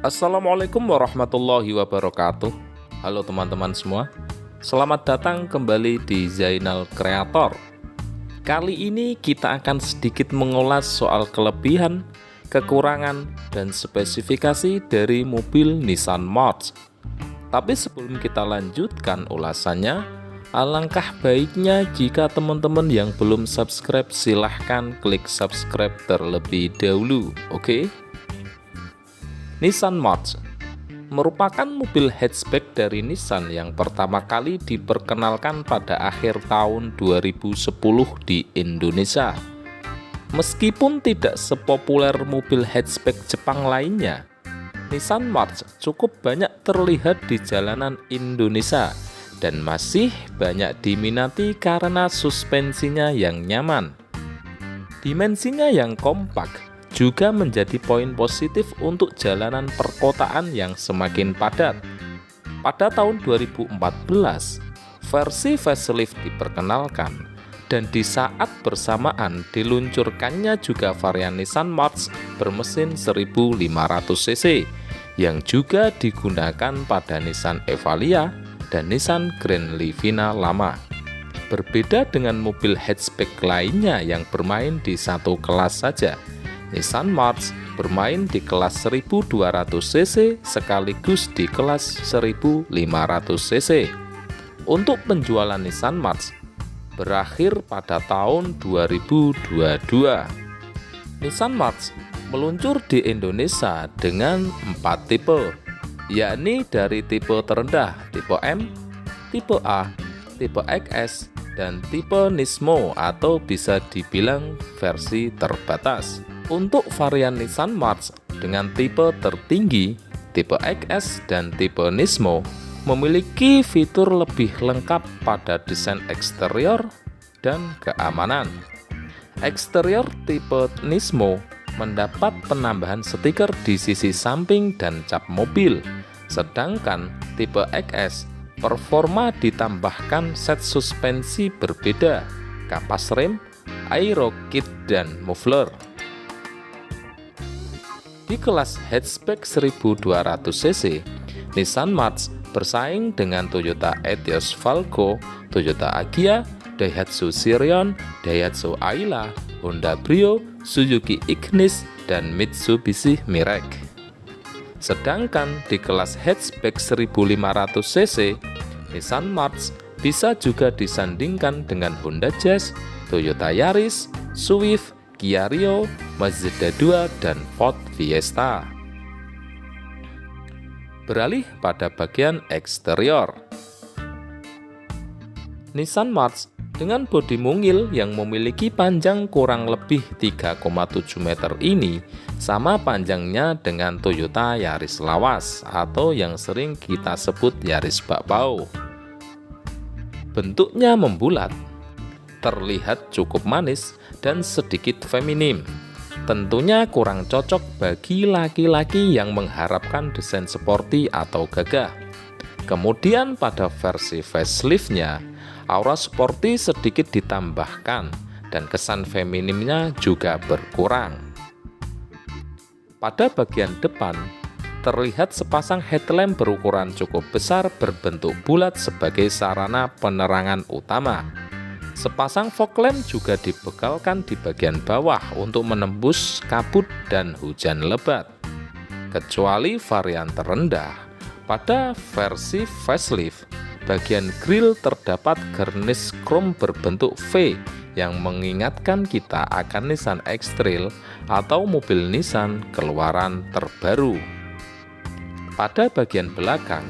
Assalamualaikum warahmatullahi wabarakatuh. Halo teman-teman semua, selamat datang kembali di Zainal Kreator. Kali ini kita akan sedikit mengulas soal kelebihan, kekurangan, dan spesifikasi dari mobil Nissan March. Tapi sebelum kita lanjutkan ulasannya, alangkah baiknya jika teman-teman yang belum subscribe silahkan klik subscribe terlebih dahulu, oke? Nissan March merupakan mobil hatchback dari Nissan yang pertama kali diperkenalkan pada akhir tahun 2010 di Indonesia. Meskipun tidak sepopuler mobil hatchback Jepang lainnya, Nissan March cukup banyak terlihat di jalanan Indonesia dan masih banyak diminati karena suspensinya yang nyaman. Dimensinya yang kompak juga menjadi poin positif untuk jalanan perkotaan yang semakin padat. Pada tahun 2014, versi facelift diperkenalkan, dan di saat bersamaan diluncurkannya juga varian Nissan March bermesin 1500 cc, yang juga digunakan pada Nissan Evalia dan Nissan Grand Livina lama. Berbeda dengan mobil hatchback lainnya yang bermain di satu kelas saja, Nissan March bermain di kelas 1200 cc sekaligus di kelas 1500 cc. Untuk penjualan Nissan March berakhir pada tahun 2022. Nissan March meluncur di Indonesia dengan 4 tipe, yakni dari tipe terendah tipe M, tipe A, tipe XS, dan tipe Nismo atau bisa dibilang versi terbatas. Untuk varian Nissan March dengan tipe tertinggi, tipe XS dan tipe Nismo memiliki fitur lebih lengkap pada desain eksterior dan keamanan. Eksterior tipe Nismo mendapat penambahan stiker di sisi samping dan cap mobil, sedangkan tipe XS performa ditambahkan set suspensi berbeda, kapas rem, aero kit, dan muffler. Di kelas hatchback 1200 cc, Nissan March bersaing dengan Toyota Etios Falco, Toyota Agya, Daihatsu Sirion, Daihatsu Ayla, Honda Brio, Suzuki Ignis, dan Mitsubishi Mirage. Sedangkan di kelas hatchback 1500 cc, Nissan March bisa juga disandingkan dengan Honda Jazz, Toyota Yaris, Swift, Kia Rio, Mazda 2, dan Ford Fiesta. Beralih pada bagian eksterior, Nissan March dengan bodi mungil yang memiliki panjang kurang lebih 3,7 meter ini sama panjangnya dengan Toyota Yaris lawas atau yang sering kita sebut Yaris bakpao. Bentuknya membulat, terlihat cukup manis dan sedikit feminim. Tentunya kurang cocok bagi laki-laki yang mengharapkan desain sporty atau gagah. Kemudian pada versi faceliftnya, aura sporty sedikit ditambahkan dan kesan feminimnya juga berkurang. Pada bagian depan, terlihat sepasang headlamp berukuran cukup besar berbentuk bulat sebagai sarana penerangan utama. Sepasang fog lamp juga dibekalkan di bagian bawah untuk menembus kabut dan hujan lebat. Kecuali varian terendah, pada versi facelift, bagian grill terdapat garnish krom berbentuk V yang mengingatkan kita akan Nissan X-Trail atau mobil Nissan keluaran terbaru. Pada bagian belakang,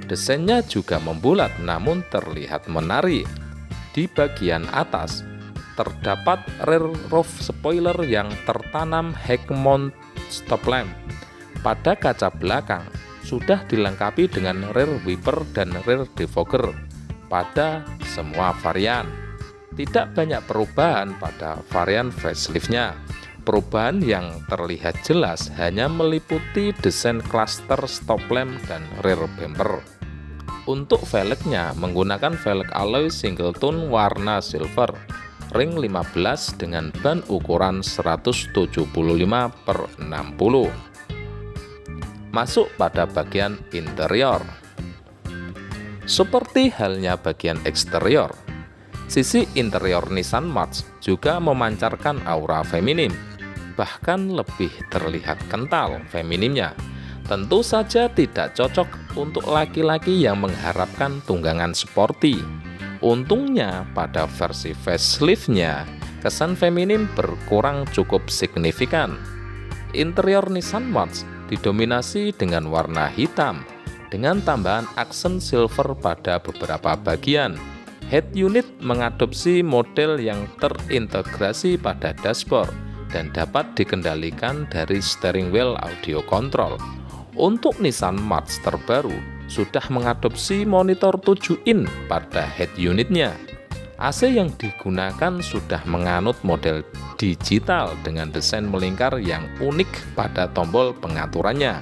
desainnya juga membulat namun terlihat menarik. Di bagian atas, terdapat rear roof spoiler yang tertanam head mount stop lamp. Pada kaca belakang, sudah dilengkapi dengan rear wiper dan rear defogger pada semua varian. Tidak banyak perubahan pada varian faceliftnya. Perubahan yang terlihat jelas hanya meliputi desain cluster stop lamp dan rear bumper. Untuk velgnya menggunakan velg alloy single tone warna silver, ring 15 dengan ban ukuran 175/60. masuk pada bagian interior. Seperti halnya bagian eksterior, sisi interior Nissan March juga memancarkan aura feminim, bahkan lebih terlihat kental feminimnya. Tentu saja tidak cocok untuk laki-laki yang mengharapkan tunggangan sporty. Untungnya pada versi facelift-nya, kesan feminim berkurang cukup signifikan. Interior Nissan March didominasi dengan warna hitam, dengan tambahan aksen silver pada beberapa bagian. Head unit mengadopsi model yang terintegrasi pada dashboard dan dapat dikendalikan dari steering wheel audio control. Untuk Nissan March terbaru sudah mengadopsi monitor 7 in pada head unitnya. AC yang digunakan sudah menganut model digital dengan desain melingkar yang unik pada tombol pengaturannya.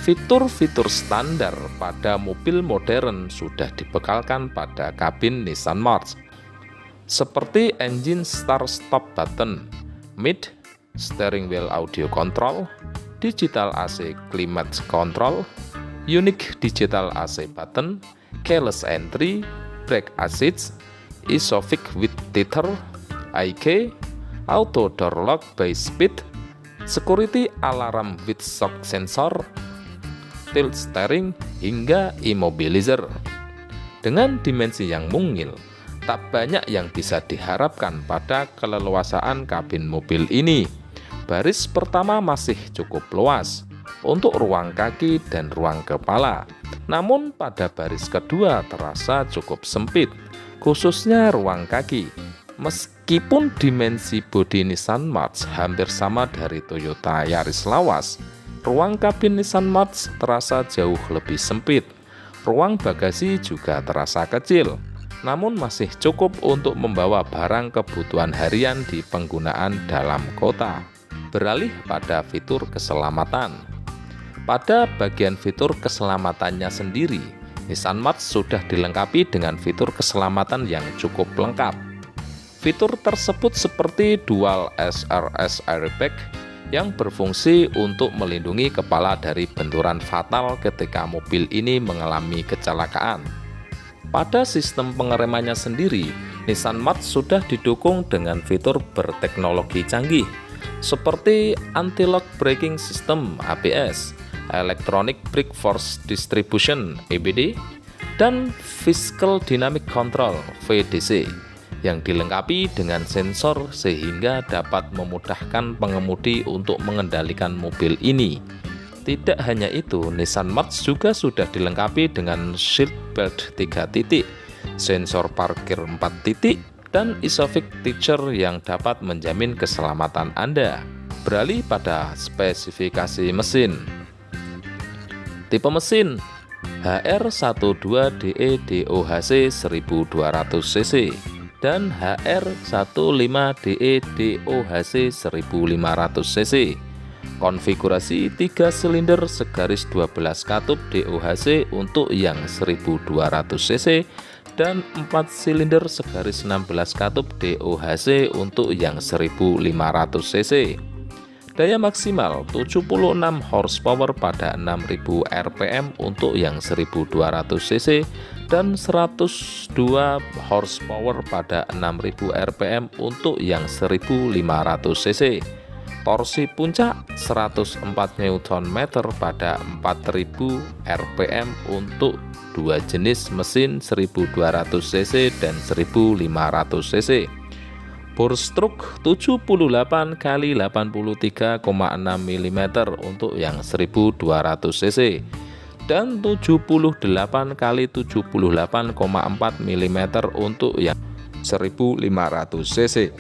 Fitur-fitur standar pada mobil modern sudah dibekalkan pada kabin Nissan March, seperti engine start-stop button, mid, steering wheel audio control, digital AC climate control, unique digital AC button, keyless entry, brake assist, ISOFIX with tether, IK, auto door lock by speed, security alarm with shock sensor, tilt steering, hingga immobilizer. Dengan dimensi yang mungil, tak banyak yang bisa diharapkan pada keleluasaan kabin mobil ini. Baris pertama masih cukup luas untuk ruang kaki dan ruang kepala, namun pada baris kedua terasa cukup sempit, khususnya ruang kaki. Meskipun dimensi bodi Nissan March hampir sama dari Toyota Yaris lawas, ruang kabin Nissan March terasa jauh lebih sempit. Ruang bagasi juga terasa kecil, namun masih cukup untuk membawa barang kebutuhan harian di penggunaan dalam kota. Beralih pada fitur keselamatan. Pada bagian fitur keselamatannya sendiri, Nissan March sudah dilengkapi dengan fitur keselamatan yang cukup lengkap. Fitur tersebut seperti dual SRS airbag yang berfungsi untuk melindungi kepala dari benturan fatal ketika mobil ini mengalami kecelakaan. Pada sistem pengeremannya sendiri, Nissan March sudah didukung dengan fitur berteknologi canggih seperti anti-lock braking system ABS, electronic brake force distribution EBD, dan physical dynamic control VDC yang dilengkapi dengan sensor sehingga dapat memudahkan pengemudi untuk mengendalikan mobil ini. Tidak hanya itu, Nissan March juga sudah dilengkapi dengan seat belt 3 titik, sensor parkir 4 titik, dan ISOFIX feature yang dapat menjamin keselamatan Anda. Beralih pada spesifikasi mesin. Tipe mesin HR12DE DOHC 1200 cc dan HR15DE DOHC 1500 cc. Konfigurasi 3 silinder segaris 12 katup DOHC untuk yang 1200 cc dan 4 silinder segaris 16 katup DOHC untuk yang 1500 cc. Daya maksimal 76 horsepower pada 6000 rpm untuk yang 1200 cc dan 102 horsepower pada 6000 rpm untuk yang 1500 cc. Torsi puncak 104 Nm pada 4000 rpm untuk dua jenis mesin 1200 cc dan 1500 cc. Bore stroke 78 x 83,6 mm untuk yang 1200 cc dan 78 x 78,4 mm untuk yang 1500 cc.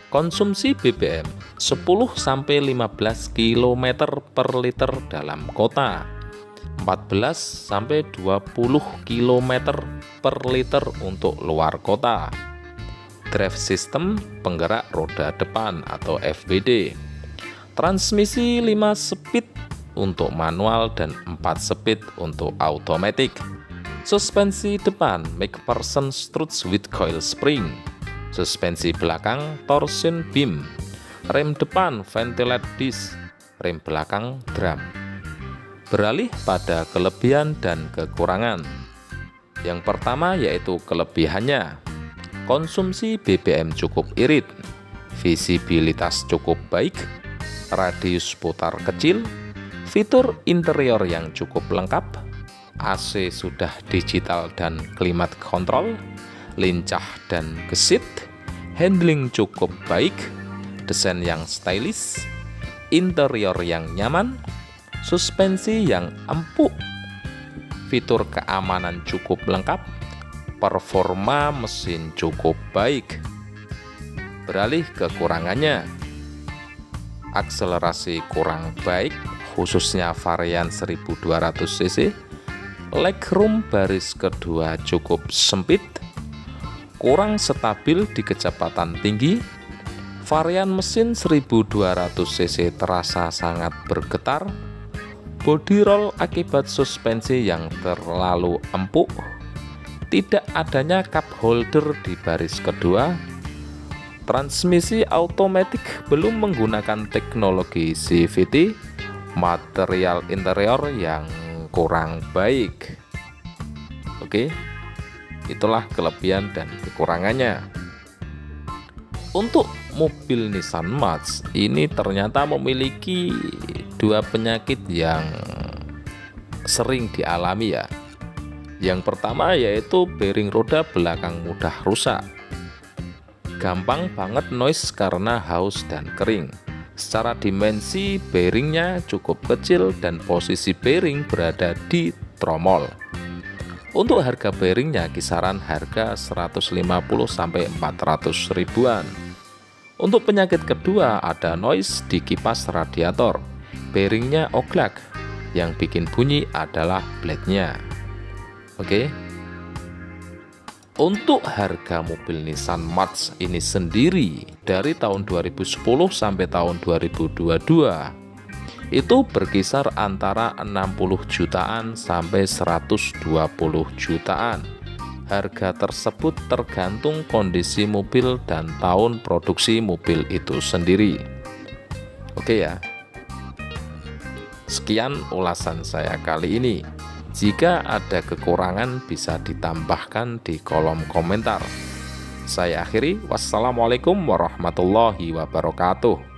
Konsumsi BBM 10-15 km per liter dalam kota, 14-20 km per liter untuk luar kota. Drive system penggerak roda depan atau FPD. Transmisi 5 speed untuk manual dan 4 speed untuk automatic. Suspensi depan McPherson struts with coil spring. Suspensi belakang torsion beam. Rem depan ventilate disc. rem belakang drum. Beralih pada kelebihan dan kekurangan. Yang pertama yaitu kelebihannya. Konsumsi BBM cukup irit, visibilitas cukup baik, radius putar kecil, fitur interior yang cukup lengkap, AC sudah digital dan climate control, lincah dan gesit, handling cukup baik, desain yang stylish, interior yang nyaman, suspensi yang empuk, fitur keamanan cukup lengkap, performa mesin cukup baik. Beralih ke kekurangannya. Akselerasi kurang baik, khususnya varian 1200 cc, legroom baris kedua cukup sempit, kurang stabil di kecepatan tinggi, varian mesin 1200 cc terasa sangat bergetar, body roll akibat suspensi yang terlalu empuk, tidak adanya cup holder di baris kedua, transmisi automatic belum menggunakan teknologi CVT, material interior yang kurang baik. Oke, itulah kelebihan dan kekurangannya. Untuk mobil Nissan March ini ternyata memiliki dua penyakit yang sering dialami ya. Yang pertama yaitu bearing roda belakang mudah rusak. Gampang banget noise karena haus dan kering. Secara dimensi bearingnya cukup kecil dan posisi bearing berada di tromol. Untuk harga bearingnya kisaran harga 150-400 ribuan. Untuk penyakit kedua ada noise di kipas radiator. Bearingnya oglak, yang bikin bunyi adalah blade-nya. Oke. Untuk harga mobil Nissan March ini sendiri dari tahun 2010 sampai tahun 2022 itu berkisar antara 60 jutaan sampai 120 jutaan. Harga tersebut tergantung kondisi mobil dan tahun produksi mobil itu sendiri. Oke ya. Sekian ulasan saya kali ini. Jika ada kekurangan bisa ditambahkan di kolom komentar. Saya akhiri, wassalamualaikum warahmatullahi wabarakatuh.